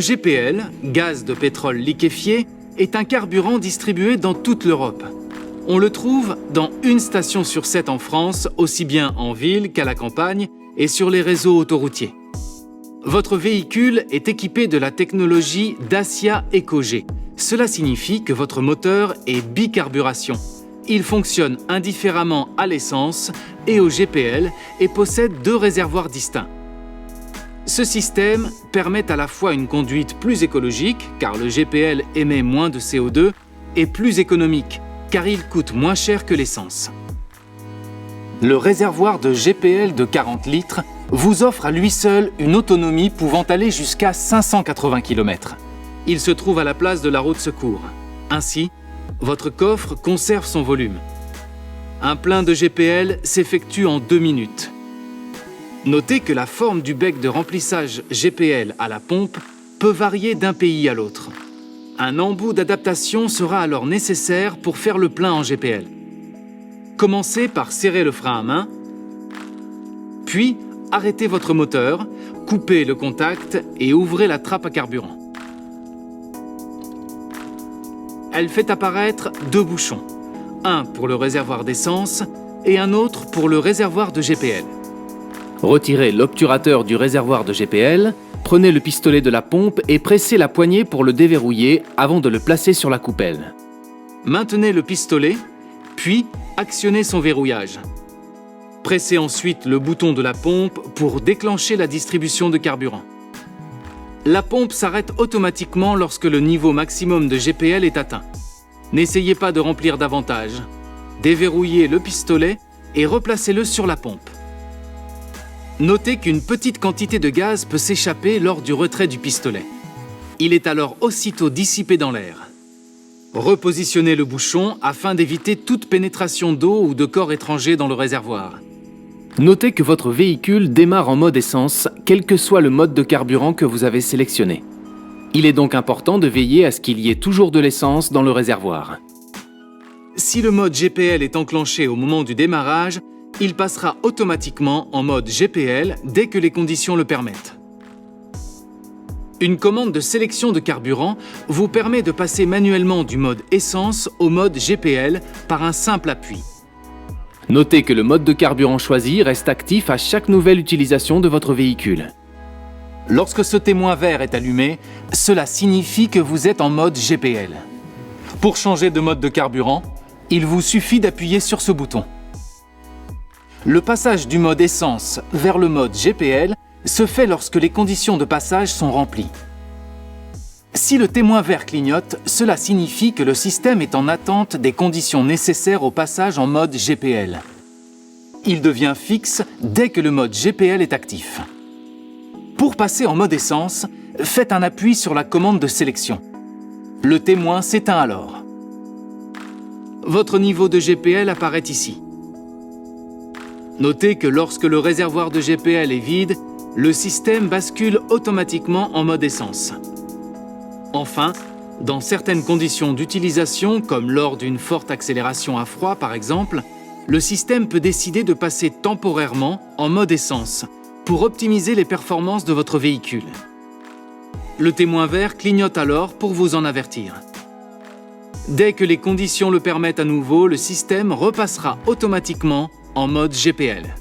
Le GPL, gaz de pétrole liquéfié, est un carburant distribué dans toute l'Europe. On le trouve dans une station sur 7 en France, aussi bien en ville qu'à la campagne et sur les réseaux autoroutiers. Votre véhicule est équipé de la technologie Dacia EcoG. Cela signifie que votre moteur est bicarburation. Il fonctionne indifféremment à l'essence et au GPL et possède 2 réservoirs distincts. Ce système permet à la fois une conduite plus écologique, car le GPL émet moins de CO2, et plus économique, car il coûte moins cher que l'essence. Le réservoir de GPL de 40 litres vous offre à lui seul une autonomie pouvant aller jusqu'à 580 km. Il se trouve à la place de la roue de secours. Ainsi, votre coffre conserve son volume. Un plein de GPL s'effectue en 2 minutes. Notez que la forme du bec de remplissage GPL à la pompe peut varier d'un pays à l'autre. Un embout d'adaptation sera alors nécessaire pour faire le plein en GPL. Commencez par serrer le frein à main, puis arrêtez votre moteur, coupez le contact et ouvrez la trappe à carburant. Elle fait apparaître 2 bouchons, un pour le réservoir d'essence et un autre pour le réservoir de GPL. Retirez l'obturateur du réservoir de GPL, prenez le pistolet de la pompe et pressez la poignée pour le déverrouiller avant de le placer sur la coupelle. Maintenez le pistolet, puis actionnez son verrouillage. Pressez ensuite le bouton de la pompe pour déclencher la distribution de carburant. La pompe s'arrête automatiquement lorsque le niveau maximum de GPL est atteint. N'essayez pas de remplir davantage. Déverrouillez le pistolet et replacez-le sur la pompe. Notez qu'une petite quantité de gaz peut s'échapper lors du retrait du pistolet. Il est alors aussitôt dissipé dans l'air. Repositionnez le bouchon afin d'éviter toute pénétration d'eau ou de corps étrangers dans le réservoir. Notez que votre véhicule démarre en mode essence, quel que soit le mode de carburant que vous avez sélectionné. Il est donc important de veiller à ce qu'il y ait toujours de l'essence dans le réservoir. Si le mode GPL est enclenché au moment du démarrage, il passera automatiquement en mode GPL dès que les conditions le permettent. Une commande de sélection de carburant vous permet de passer manuellement du mode essence au mode GPL par un simple appui. Notez que le mode de carburant choisi reste actif à chaque nouvelle utilisation de votre véhicule. Lorsque ce témoin vert est allumé, cela signifie que vous êtes en mode GPL. Pour changer de mode de carburant, il vous suffit d'appuyer sur ce bouton. Le passage du mode essence vers le mode GPL se fait lorsque les conditions de passage sont remplies. Si le témoin vert clignote, cela signifie que le système est en attente des conditions nécessaires au passage en mode GPL. Il devient fixe dès que le mode GPL est actif. Pour passer en mode essence, faites un appui sur la commande de sélection. Le témoin s'éteint alors. Votre niveau de GPL apparaît ici. Notez que lorsque le réservoir de GPL est vide, le système bascule automatiquement en mode essence. Enfin, dans certaines conditions d'utilisation, comme lors d'une forte accélération à froid par exemple, le système peut décider de passer temporairement en mode essence pour optimiser les performances de votre véhicule. Le témoin vert clignote alors pour vous en avertir. Dès que les conditions le permettent à nouveau, le système repassera automatiquement en mode GPL.